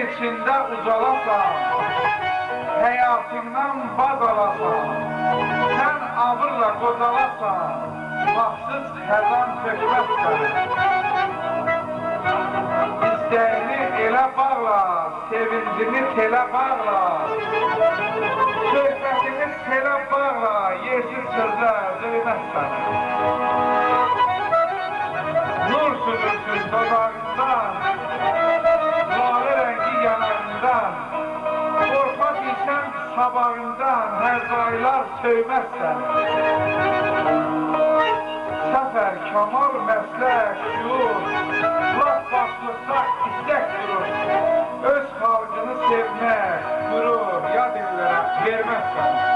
içində ucalasan, həyatından baz alasan, sən avırla qocalasan, vaxtsız xəzan tökməzsən. İstəyini elə bağla, sevincini telə bağla, söhbətini selə bağla, yersiz sözlər döyməzsən. Nur süzülsün dodağından, lalə rəngi yanağından, qorxa bilsən sabahından, hər daylar söyməzsən. Səfər, kamal, məslək, şuur, laf başlasaq istək durur, öz xalqını sevmək, durur, yad illərə verməzsən.